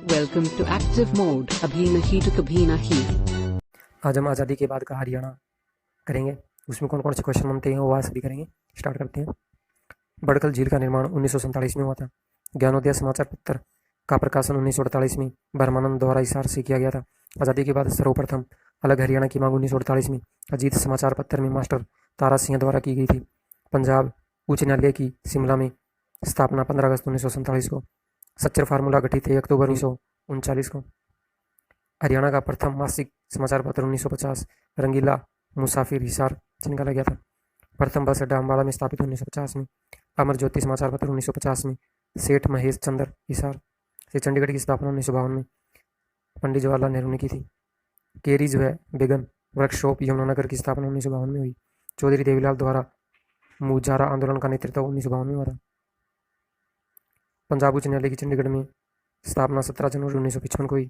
Welcome to active mode. अभी नहीं तो कभी नहीं। आज हम आज़ादी के बाद का हरियाणा करेंगे। उसमें कौन कौन से क्वेश्चन बनते हैं वो आज सभी करेंगे। स्टार्ट करते हैं। बड़कल झील का निर्माण 1947 में हुआ था। ज्ञानोदय समाचार पत्र का प्रकाशन 1948 में ब्रह्मानंद द्वारा हिसार से किया गया था। आज़ादी के बाद सर्वप्रथम अलग हरियाणा की मांग 1948 में अजीत समाचार पत्र में मास्टर तारा सिंह द्वारा की गई थी। पंजाब उच्च न्यायालय की शिमला में स्थापना 15 अगस्त 1947 को। सच्चर फार्मूला गठित 1 अक्टूबर 1939 को। हरियाणा का प्रथम मासिक समाचार पत्र 1950 रंगीला मुसाफिर हिसार से निकाला गया था। प्रथम बस अड्डा अम्बाड़ा में स्थापित 1950 में। अमर ज्योति समाचार पत्र 1950 में सेठ महेश चंद्र हिसार से। चंडीगढ़ की स्थापना 1952 में पंडित जवाहरलाल नेहरू ने की थी। केरीज व बेगन वर्कशॉप यमुनानगर की स्थापना 1952 में हुई। चौधरी देवीलाल द्वारा मुजारा आंदोलन का नेतृत्व 1952 में हुआ था। पंजाब उच्च न्यायालय की चंडीगढ़ में स्थापना 17 जनवरी 1955 को हुई।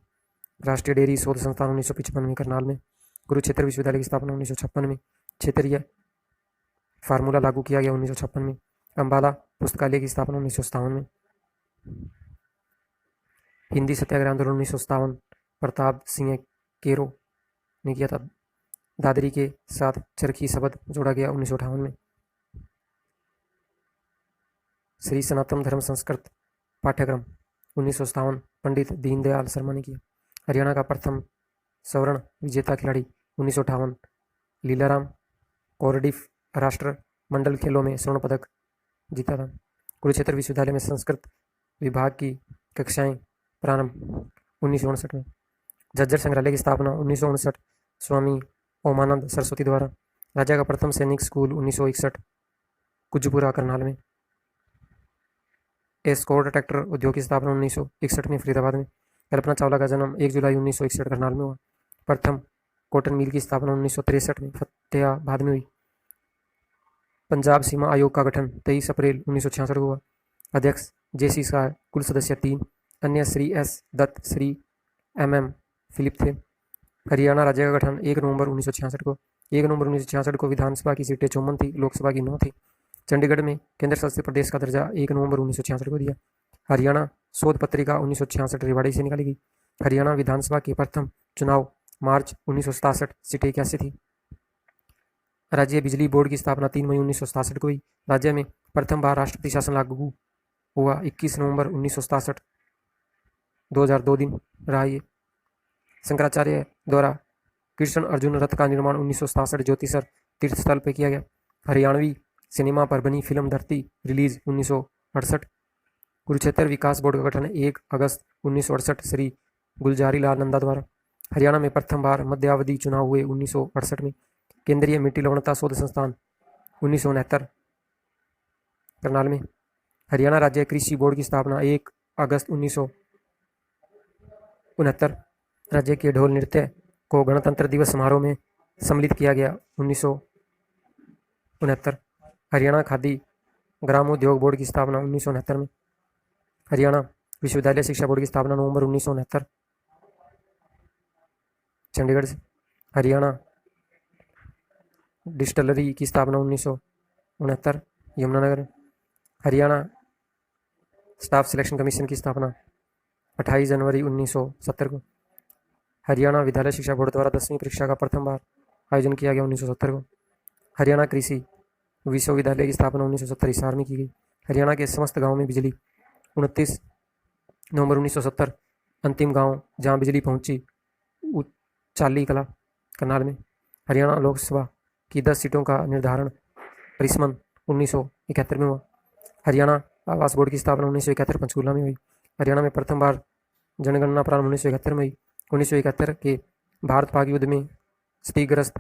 राष्ट्रीय डेयरी शोध संस्थान 1955 में करनाल में। कुरुक्षेत्र विश्वविद्यालय की स्थापना 1956 में। क्षेत्रीय फार्मूला लागू किया गया 1956 में। अम्बाला पुस्तकालय की स्थापना 1957 में। हिंदी सत्याग्रह आंदोलन 1957 प्रताप सिंह केरो ने किया था। दादरी के साथ चरखी शब्द जोड़ा गया 1958 में। श्री सनातन धर्म संस्कृत पाठ्यक्रम 1957 पंडित दीनदयाल शर्मा ने किया। हरियाणा का प्रथम स्वर्ण विजेता खिलाड़ी 1958 लीलाराम कोरडीफ राष्ट्र मंडल खेलों में स्वर्ण पदक जीता था। कुरुक्षेत्र विश्वविद्यालय में संस्कृत विभाग की कक्षाएं प्रारंभ 1959 में। झज्जर संग्रहालय की स्थापना 1959 स्वामी ओमानंद सरस्वती द्वारा। राज्य का प्रथम सैनिक स्कूल 1961 कुजपुरा करनाल में। एस्कॉर्ट ट्रैक्टर उद्योग की स्थापना 1961 में फरीदाबाद में। कल्पना चावला का जन्म 1 जुलाई 1961 करनाल में हुआ। प्रथम कॉटन मिल की स्थापना 1963 में फतेहाबाद में हुई। पंजाब सीमा आयोग का गठन 23 अप्रैल 1966 को हुआ। अध्यक्ष जेसी शाह, कुल सदस्य 3, अन्य Shri S Dutt, Shri MM Philip थे। हरियाणा राज्य का गठन 1 नवंबर 1966 को। 1 नवंबर 1966 को विधानसभा की सीटें 54 थी, लोकसभा की 9 थी। चंडीगढ़ में केंद्र शासित प्रदेश का दर्जा 1 नवंबर 1966 को दिया। हरियाणा शोध पत्रिका 1966 रेवाड़ी से निकाली गई। हरियाणा विधानसभा के प्रथम चुनाव मार्च 1967 सीटें 81 थी। राज्य बिजली बोर्ड की स्थापना 3 मई 1967 को हुई। राज्य में प्रथम बार राष्ट्रपति शासन लागू हुआ 21 नवंबर 1967, 2002 दिन रहा ये। शंकराचार्य द्वारा कृष्ण अर्जुन रथ का निर्माण 1967 ज्योतिसर तीर्थ स्थल पर किया गया। हरियाणवी सिनेमा पर बनी फिल्म धरती रिलीज 1968। कुरुक्षेत्र विकास बोर्ड का गठन 1 अगस्त 1968 श्री गुलजारी लाल नंदा द्वारा। हरियाणा में प्रथम बार मध्यावधि चुनाव हुए 1968 में। केंद्रीय मिट्टी लवणता शोध संस्थान 1969 करनाल में। हरियाणा राज्य कृषि बोर्ड की स्थापना 1 अगस्त 1969। राज्य के ढोल नृत्य को गणतंत्र दिवस समारोह में सम्मिलित किया गया 1969। हरियाणा खादी ग्रामोद्योग बोर्ड की स्थापना 1969 में। हरियाणा विश्वविद्यालय शिक्षा बोर्ड की स्थापना नवंबर 1969 चंडीगढ़ से। हरियाणा डिस्टिलरी की स्थापना 1969 Yamunanagar. Haryana staff selection commission की स्थापना 28 जनवरी 1970 को। हरियाणा विद्यालय शिक्षा बोर्ड द्वारा 10वीं परीक्षा का प्रथम बार आयोजन किया गया 1970 को। हरियाणा कृषि विश्वविद्यालय की स्थापना 1970 हिसार में की गई। हरियाणा के समस्त गाँव में बिजली 29 नवंबर 1970 अंतिम गांव जहां बिजली पहुंची चाली कला करनाल में। हरियाणा लोकसभा की 10 सीटों का निर्धारण रिसमन 1971 में हुआ। हरियाणा आवास बोर्ड की स्थापना 1971 पंचकूला में हुई। हरियाणा में प्रथम बार जनगणना प्रारंभ 1971 में हुई। 1971 के भारत पाक युद्ध में क्षतिग्रस्त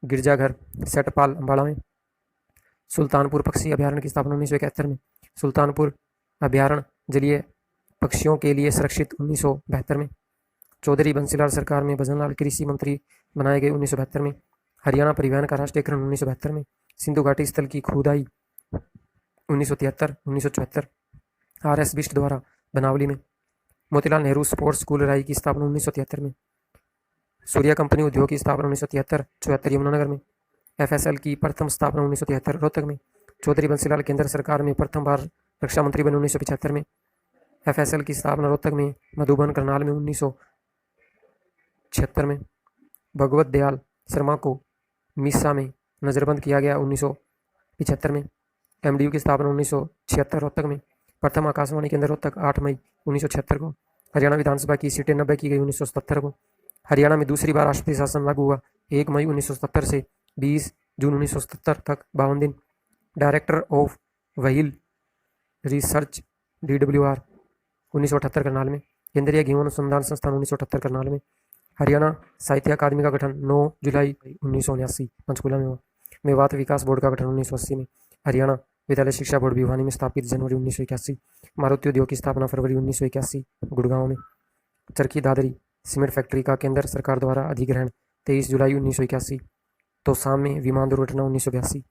गिरजाघर सेठपाल अम्बाड़ा में। सुल्तानपुर पक्षी अभ्यारण्य की स्थापना 1971 में। सुल्तानपुर अभ्यारण्य जलीय पक्षियों के लिए सुरक्षित 1972 में। चौधरी बंसीलाल सरकार में भजनलाल कृषि मंत्री बनाए गए 1972 में। हरियाणा परिवहन का राष्ट्रीयकरण 1972 में। सिंधु घाटी स्थल की खुदाई 1973, 1974 RS बिष्ट द्वारा बनावली में। मोतीलाल नेहरू स्पोर्ट्स स्कूल राई की स्थापना 1973 में। सूर्या कंपनी उद्योग की स्थापना 1973-74 यमुनानगर में। FSL की प्रथम स्थापना 1973 रोहतक में। चौधरी बंसीलाल केंद्र सरकार में प्रथम बार रक्षा मंत्री बने 1975 में। FSL की स्थापना रोहतक में, मधुबन करनाल में 1976 में। भगवत दयाल शर्मा को मिस्सा में नजरबंद किया गया 1975 में। MDU की स्थापना 1976 रोहतक में। प्रथम आकाशवाणी केंद्र रोहतक 8 मई 1976 को। हरियाणा विधानसभा की सीटें 90 की गई 1977 को। हरियाणा में दूसरी बार राष्ट्रपति शासन लागू हुआ 1 मई 1977 से 20 जून 1977 तक 52 दिन। Director of wheel research DWR 1978 Karnal में। केंद्रीय गेहूं अनुसंधान संस्थान 1978 करनाल में। हरियाणा साहित्य अकादमी का गठन 9 जुलाई 1979 पंचकूला में हुआ। मेवात विकास बोर्ड का गठन 1980 में। हरियाणा विद्यालय शिक्षा बोर्ड भिवानी में स्थापित जनवरी 1981। मारुति उद्योग की स्थापना फरवरी 1981 गुड़गांव में। चरखी दादरी सीमेंट फैक्ट्री का केंद्र सरकार द्वारा अधिग्रहण 23 जुलाई 1981। तोसाम में विमान दुर्घटना 1982।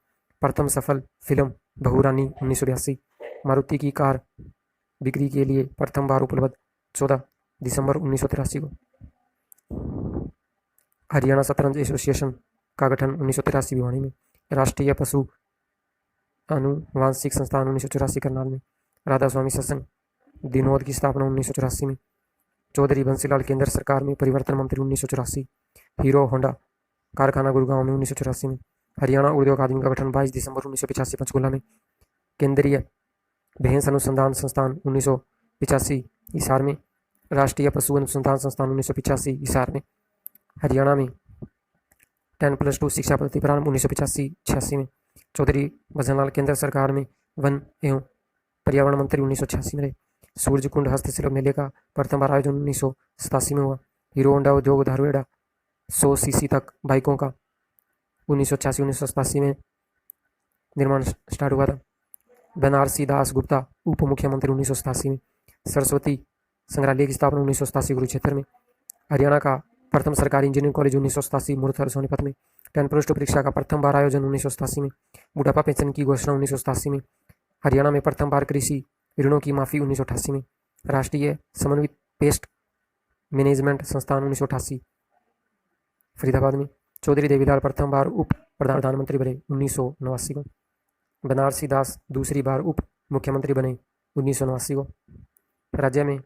प्रथम सफल फिल्म बहुरानी 1982। मारुति की कार बिक्री के लिए प्रथम बार उपलब्ध 14 दिसंबर 1983 को। हरियाणा शतरंज एसोसिएशन का गठन 1983 भिवानी में। राष्ट्रीय पशु आनुवांशिक संस्थान 1984 करनाल में। राधा स्वामी सत्संग दिनोद की स्थापना 1984 में। चौधरी बंसीलाल केंद्र सरकार में परिवर्तन मंत्री 1984। हीरो होंडा कारखाना गुड़गांव में 1984 में। हरियाणा उर्दू अकादमी का गठन 22 दिसंबर 1985 पंचकूला में। केंद्रीय भैंस अनुसंधान संस्थान 1985 हिसार में। राष्ट्रीय पशु अनुसंधान संस्थान 1985 हिसार में। हरियाणा में 10+2 शिक्षा पद्धति प्रारंभ 1985-86 में। चौधरी भजनलाल केंद्र सरकार में वन एवं पर्यावरण मंत्री 1986 में रहे। सूरजकुंड हस्तशिल्प मेले का प्रथम बार आयोजन 1987 में हुआ। हीरो होंडा उद्योग धारुएडा 100 सीसी तक बाइकों का 1986-1987 में निर्माण स्टार्ट हुआ था। बनारसी दास गुप्ता उप मुख्यमंत्री 1987 में। सरस्वती संग्रहालय की स्थापना 1987 कुरुक्षेत्र में। हरियाणा का प्रथम सरकारी इंजीनियरिंग कॉलेज 1987 मूर्धर सोनीपत में। 10+2 परीक्षा का प्रथम बार आयोजन 1987 में। बुढ़ापा पेंशन की घोषणा 1987 में। हरियाणा में प्रथम बार कृषि ऋणों की माफी 1988 में। राष्ट्रीय समन्वित पेस्ट मैनेजमेंट संस्थान 1988 फरीदाबाद में। चौधरी देवीलाल प्रथम बार उप प्रधानमंत्री बने 1989 को। बनारसी दास दूसरी बार उप मुख्यमंत्री बने 1989 को। राज्य में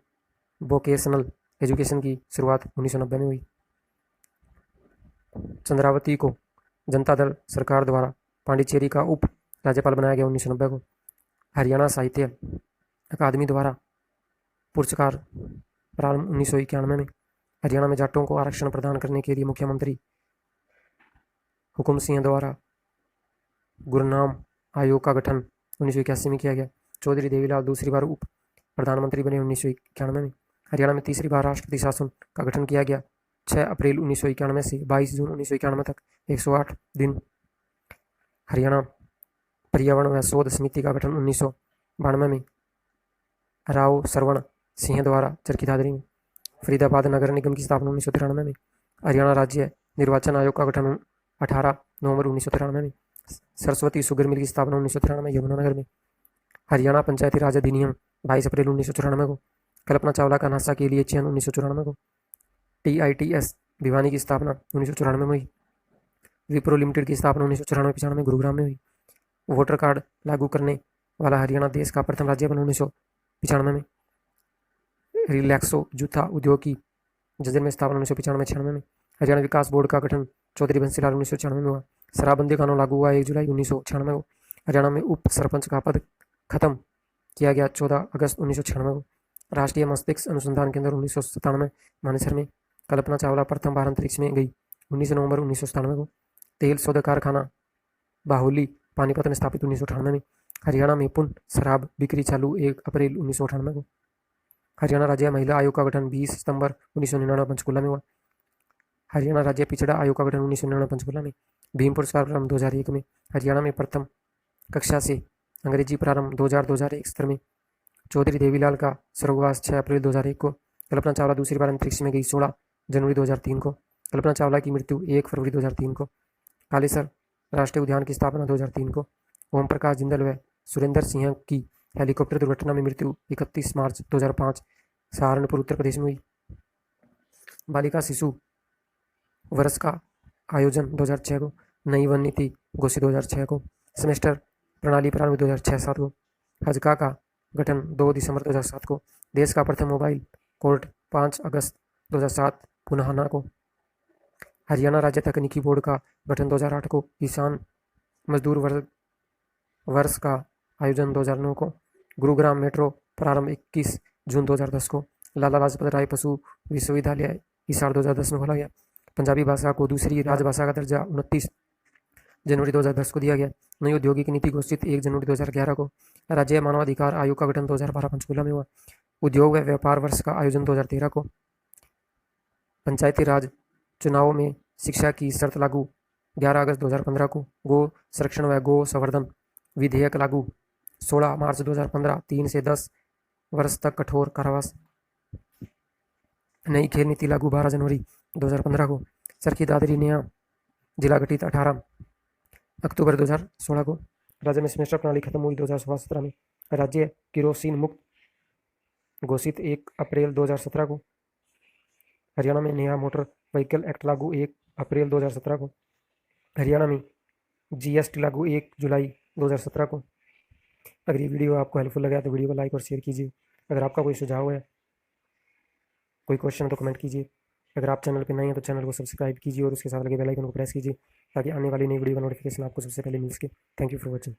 वोकेशनल एजुकेशन की शुरुआत 1990 में हुई। चंद्रावती को जनता दल सरकार द्वारा पांडिचेरी का उप राज्यपाल बनाया गया 1990 को। हरियाणा साहित्य अकादमी द्वारा पुरस्कार प्रारंभ 1991 में। हरियाणा में जाटों को आरक्षण प्रदान करने के लिए मुख्यमंत्री हुकुम सिंह द्वारा गुरनाम आयोग का गठन 1981 में किया गया। चौधरी देवीलाल दूसरी बार उप प्रधानमंत्री बने 1991 में। हरियाणा में तीसरी बार राष्ट्रपति शासन का गठन किया गया 6 अप्रैल 1991 से 22 जून 1991 तक 108 दिन। हरियाणा पर्यावरण व शोध समिति का गठन 1992 में राव सरवण सिंह द्वारा चरखी दादरी में। फरीदाबाद नगर निगम की स्थापना 1993 में। हरियाणा राज्य निर्वाचन आयोग का गठन 18 नवंबर 1993 में। सरस्वती शुगर मिल की स्थापना 1993 यमुनानगर में। हरियाणा पंचायती राज अधिनियम 22 अप्रैल 1994 को। कल्पना चावला का नासा के लिए चयन 1994 को। TITS भिवानी की स्थापना 1994 में हुई। विप्रो लिमिटेड की स्थापना 1994-95 गुरुग्राम में हुई। वोटर कार्ड लागू करने वाला हरियाणा देश का प्रथम राज्य बना 1995 में। रिलैक्सो जूता उद्योग की जजर में स्थापना 1995-96 में। हरियाणा विकास बोर्ड का गठन चौधरी बंसीलाल 1996 में हुआ। शराबबंदी कानून लागू हुआ 1 जुलाई 1996 को। हरियाणा में उप सरपंच का पद खत्म किया गया 14 अगस्त 1996 को। राष्ट्रीय मस्तिष्क अनुसंधान केंद्र 1997 मानेसर में। कल्पना चावला प्रथम बार अंतरिक्ष में गई 19 नवंबर 1997 को। तेल शोध कारखाना बाहुली पानीपत में स्थापित 1998 में। हरियाणा में पुनः शराब बिक्री चालू 1 अप्रैल 1998 को। हरियाणा राज्य महिला आयोग का गठन 20 सितंबर 1999 पंचकूला में हुआ। हरियाणा राज्य पिछड़ा आयोग का गठन 1999 पंचकूला में। भीम पुरस्कार प्रारंभ 2001 में। हरियाणा में प्रथम कक्षा से अंग्रेजी प्रारंभ 2000-2001 सत्र में। चौधरी देवीलाल का स्वर्गवास 6 अप्रैल 2001 को। कल्पना चावला दूसरी बार अंतरिक्ष में गई 16 जनवरी 2003 को। कल्पना चावला की मृत्यु 1 फरवरी 2003 को। कालेसर राष्ट्रीय उद्यान की स्थापना 2003 को। ओम प्रकाश जिंदल व सुरेंद्र सिंह की हेलीकॉप्टर दुर्घटना में मृत्यु 31 मार्च 2005 सहारनपुर उत्तर प्रदेश में हुई। बालिका शिशु वर्ष का आयोजन 2006 को। नई वन नीति घोषित 2006 को। सेमेस्टर प्रणाली प्रारंभ 2006-07 को। हजका का गठन 2 दिसंबर 2007 को। देश का प्रथम मोबाइल कोर्ट 5 अगस्त 2007 पुनाहाना को। हरियाणा राज्य तकनीकी बोर्ड का गठन 2008 को। किसान मजदूर वर्ष का आयोजन 2009 को। गुरुग्राम मेट्रो प्रारंभ 21 जून 2010 को। लाला लाजपत राय पशु विश्वविद्यालय हिसार 2010 में खोला गया। पंजाबी भाषा को दूसरी राजभाषा का दर्जा 29 जनवरी 2010 को दिया गया। नई औद्योगिक नीति घोषित 1 जनवरी 2011 को। राज्य मानवाधिकार आयोग का गठन 2012 पंचकूला में हुआ। उद्योग व व्यापार वर्ष का आयोजन 2013 को। पंचायती राज चुनावों में शिक्षा की शर्त लागू 11 अगस्त 2015 को। गो संरक्षण व गो संवर्धन विधेयक लागू 16 मार्च 2015। 3 से 10 वर्ष तक कठोर कारावास। नई खेल नीति लागू 12 जनवरी 2015 को। चरखी दादरी नया जिला गठित 18 अक्टूबर 2016 को। राज्य में सेमेस्टर प्रणाली खत्म हुई 2016-17 में। राज्य केरोसिन मुक्त घोषित 1 अप्रैल 2017 को। हरियाणा में नया मोटर व्हीकल एक्ट लागू 1 अप्रैल 2017 को। हरियाणा में जीएसटी लागू 1 जुलाई 2017 को। अगर ये वीडियो आपको हेल्पफुल लगा तो वीडियो को लाइक और शेयर कीजिए। अगर आपका कोई सुझाव है, कोई क्वेश्चन है तो कमेंट कीजिए। अगर आप चैनल पर नए हैं तो चैनल को सब्सक्राइब कीजिए और उसके साथ लगे बेल आइकन को प्रेस कीजिए ताकि आने वाली नई वीडियो का नोटिफिकेशन आपको सबसे पहले मिल सके। Thank you for watching.